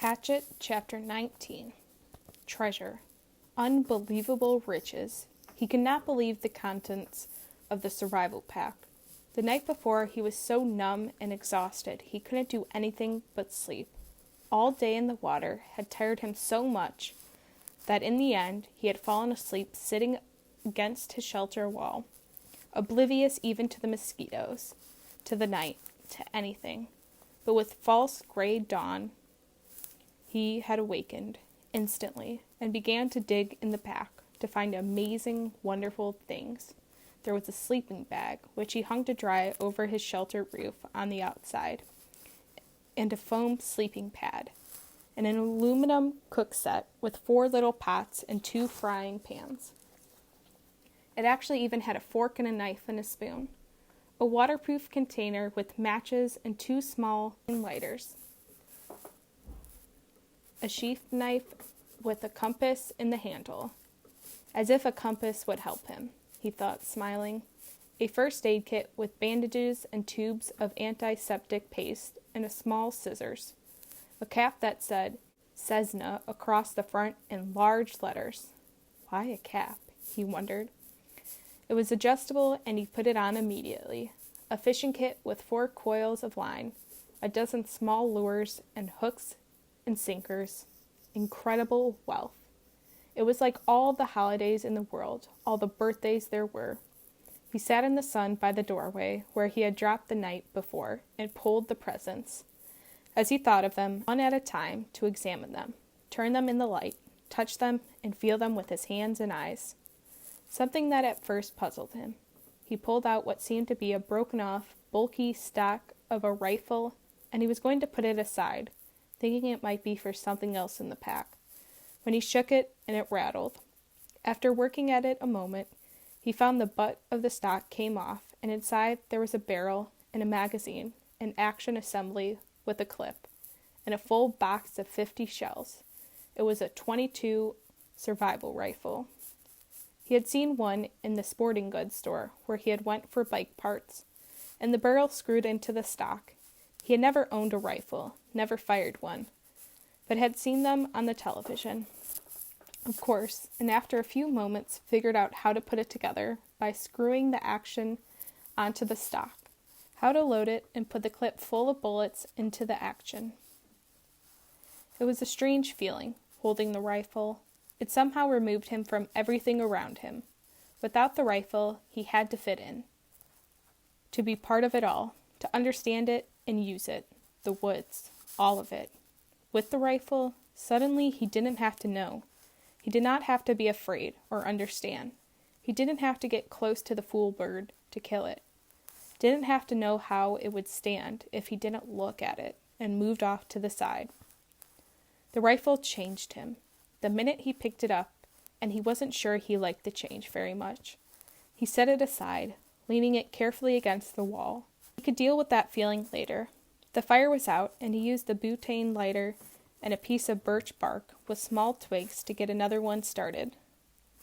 Hatchet Chapter 19. Treasure. Unbelievable riches. He could not believe the contents of the survival pack. The night before, he was so numb and exhausted he couldn't do anything but sleep. All day in the water had tired him so much that in the end he had fallen asleep sitting against his shelter wall, oblivious even to the mosquitoes, to the night, to anything. But with false gray dawn, he had awakened instantly and began to dig in the pack to find amazing, wonderful things. There was a sleeping bag, which he hung to dry over his shelter roof on the outside, and a foam sleeping pad, and an aluminum cook set with 4 little pots and 2 frying pans. It actually even had a fork and a knife and a spoon, a waterproof container with matches and 2 small lighters, a sheath knife with a compass in the handle, as if a compass would help him, he thought, smiling, a first aid kit with bandages and tubes of antiseptic paste and a small scissors, a cap that said Cessna across the front in large letters. Why a cap? He wondered. It was adjustable and he put it on immediately. A fishing kit with 4 coils of line, a dozen small lures and hooks and sinkers. Incredible wealth. It was like all the holidays in the world, all the birthdays there were. He sat in the sun by the doorway where he had dropped the night before and pulled the presents, as he thought of them, one at a time, to examine them, turn them in the light, touch them, and feel them with his hands and eyes. Something that at first puzzled him. He pulled out what seemed to be a broken-off, bulky stock of a rifle, and he was going to put it aside, thinking it might be for something else in the pack, when he shook it and it rattled. After working at it a moment, he found the butt of the stock came off, and inside there was a barrel and a magazine, an action assembly with a clip, and a full box of 50 shells. It was a .22 survival rifle. He had seen one in the sporting goods store where he had went for bike parts, and the barrel screwed into the stock. He had never owned a rifle, never fired one, but had seen them on the television, of course, and after a few moments figured out how to put it together by screwing the action onto the stock, how to load it and put the clip full of bullets into the action. It was a strange feeling, holding the rifle. It somehow removed him from everything around him. Without the rifle, he had to fit in, to be part of it all, to understand it and use it, the woods, all of it. With the rifle, suddenly he didn't have to know. He did not have to be afraid or understand. He didn't have to get close to the fool bird to kill it. Didn't have to know how it would stand if he didn't look at it and moved off to the side. The rifle changed him. The minute he picked it up, and he wasn't sure he liked the change very much. He set it aside, leaning it carefully against the wall. He could deal with that feeling later. The fire was out, and he used the butane lighter and a piece of birch bark with small twigs to get another one started,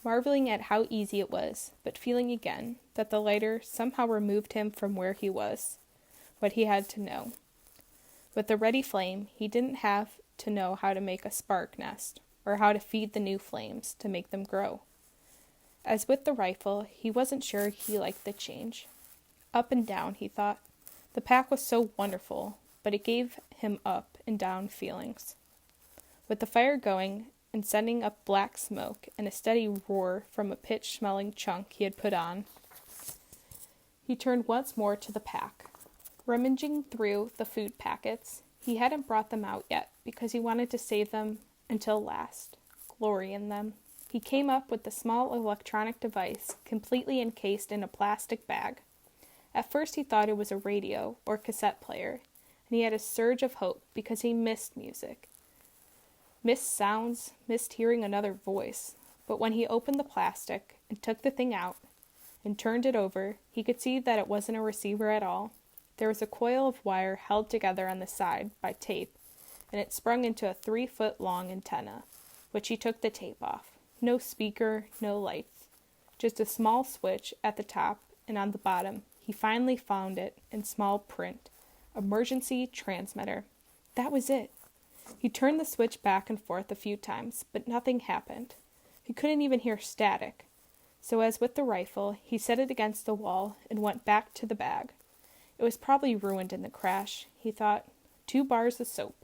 marveling at how easy it was, but feeling again that the lighter somehow removed him from where he was, what he had to know. With the ready flame, he didn't have to know how to make a spark nest, or how to feed the new flames to make them grow. As with the rifle, he wasn't sure he liked the change. Up and down, he thought. The pack was so wonderful, but it gave him up and down feelings. With the fire going and sending up black smoke and a steady roar from a pitch-smelling chunk he had put on, he turned once more to the pack. Rummaging through the food packets, he hadn't brought them out yet because he wanted to save them until last, glory in them. He came up with the small electronic device completely encased in a plastic bag. At first he thought it was a radio or cassette player, and he had a surge of hope because he missed music. Missed sounds, missed hearing another voice. But when he opened the plastic and took the thing out and turned it over, he could see that it wasn't a receiver at all. There was a coil of wire held together on the side by tape, and it sprung into a 3-foot-long antenna, which he took the tape off. No speaker, no lights, just a small switch at the top, and on the bottom, he finally found it in small print, emergency transmitter. That was it. He turned the switch back and forth a few times, but nothing happened. He couldn't even hear static. So as with the rifle, he set it against the wall and went back to the bag. It was probably ruined in the crash, he thought. 2 bars of soap.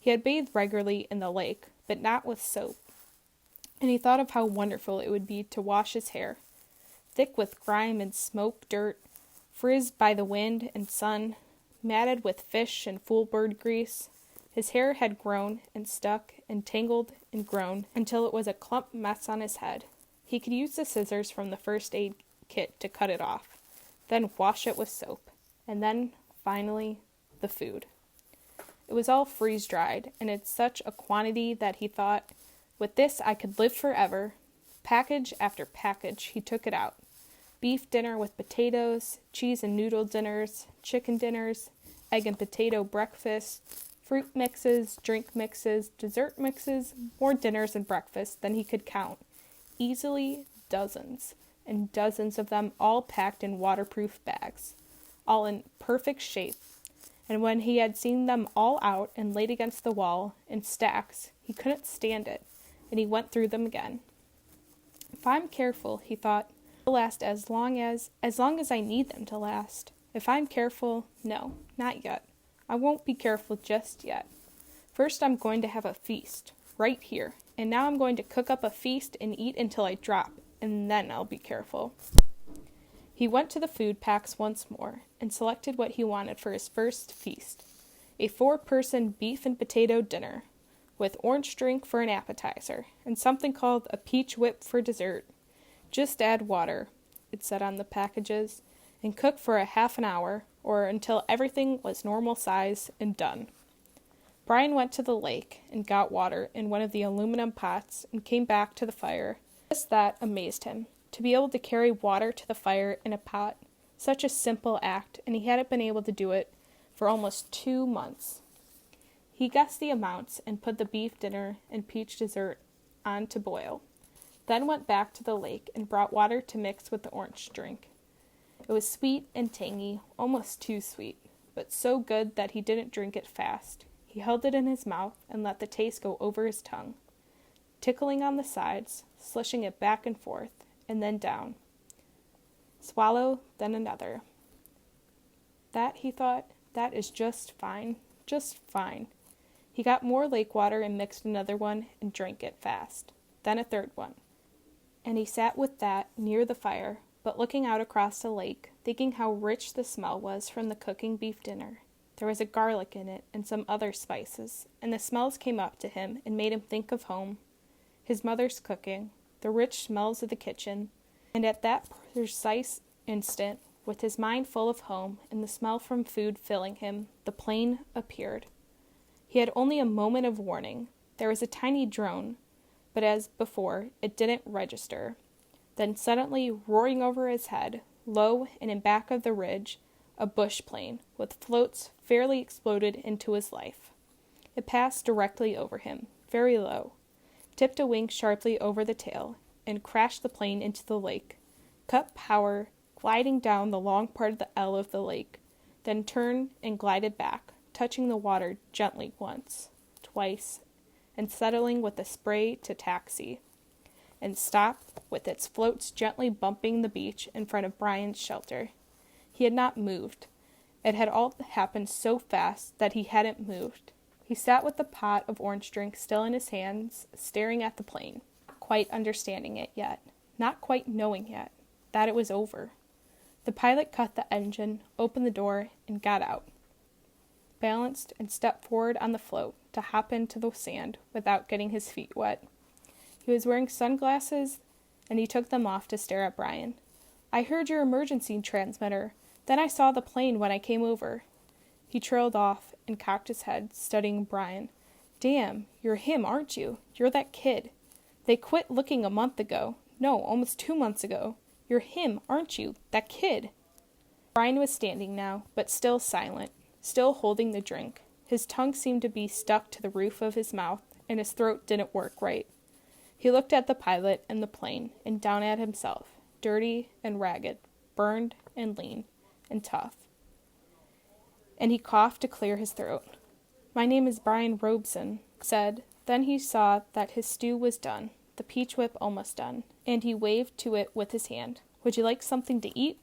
He had bathed regularly in the lake, but not with soap. And he thought of how wonderful it would be to wash his hair, thick with grime and smoke dirt, frizzed by the wind and sun, matted with fish and foolbird grease. His hair had grown and stuck and tangled and grown until it was a clump mess on his head. He could use the scissors from the first aid kit to cut it off, then wash it with soap, and then, finally, the food. It was all freeze-dried, and in such a quantity that he thought, with this I could live forever. Package after package, he took it out. Beef dinner with potatoes, cheese and noodle dinners, chicken dinners, egg and potato breakfast, fruit mixes, drink mixes, dessert mixes, more dinners and breakfasts than he could count. Easily dozens, and dozens of them all packed in waterproof bags, all in perfect shape. And when he had seen them all out and laid against the wall in stacks, he couldn't stand it, and he went through them again. If I'm careful, he thought, they'll last as long as I need them to last. If I'm careful, no, not yet. I won't be careful just yet. First I'm going to have a feast, right here, and now I'm going to cook up a feast and eat until I drop, and then I'll be careful. He went to the food packs once more, and selected what he wanted for his first feast. A 4-person beef and potato dinner, with orange drink for an appetizer, and something called a peach whip for dessert. Just add water, it said on the packages, and cook for a half an hour, or until everything was normal size and done. Brian went to the lake and got water in one of the aluminum pots and came back to the fire. Just that amazed him, to be able to carry water to the fire in a pot. Such a simple act, and he hadn't been able to do it for almost 2 months. He guessed the amounts and put the beef dinner and peach dessert on to boil, then went back to the lake and brought water to mix with the orange drink. It was sweet and tangy, almost too sweet, but so good that he didn't drink it fast. He held it in his mouth and let the taste go over his tongue, tickling on the sides, slushing it back and forth, and then down. Swallow, then another. That, he thought, that is just fine, just fine. He got more lake water and mixed another one and drank it fast, then a third one. And he sat with that near the fire, but looking out across the lake, thinking how rich the smell was from the cooking beef dinner. There was a garlic in it and some other spices, and the smells came up to him and made him think of home, his mother's cooking, the rich smells of the kitchen, and at that precise instant, with his mind full of home and the smell from food filling him, the plane appeared. He had only a moment of warning. There was a tiny drone, but as before, it didn't register. Then suddenly, roaring over his head, low and in back of the ridge, a bush plane, with floats, fairly exploded into his life. It passed directly over him, very low, tipped a wing sharply over the tail, and crashed the plane into the lake, cut power, gliding down the long part of the L of the lake, then turned and glided back, touching the water gently once, twice, and settling with a spray to taxi, and stopped with its floats gently bumping the beach in front of Brian's shelter. He had not moved. It had all happened so fast that he hadn't moved. He sat with the pot of orange drink still in his hands, staring at the plane, not quite understanding it yet, not quite knowing yet, that it was over. The pilot cut the engine, opened the door, and got out, balanced and stepped forward on the float to hop into the sand without getting his feet wet. He was wearing sunglasses, and he took them off to stare at Brian. "I heard your emergency transmitter. Then I saw the plane when I came over." He trailed off and cocked his head, studying Brian. "Damn, you're him, aren't you? You're that kid. They quit looking a month ago. No, almost 2 months ago. You're him, aren't you? That kid." Brian was standing now, but still silent, still holding the drink. His tongue seemed to be stuck to the roof of his mouth, and his throat didn't work right. He looked at the pilot and the plane, and down at himself, dirty and ragged, burned and lean and tough. And he coughed to clear his throat. My name is Brian Robeson, said. Then he saw that his stew was done, the peach whip almost done, and he waved to it with his hand. Would you like something to eat?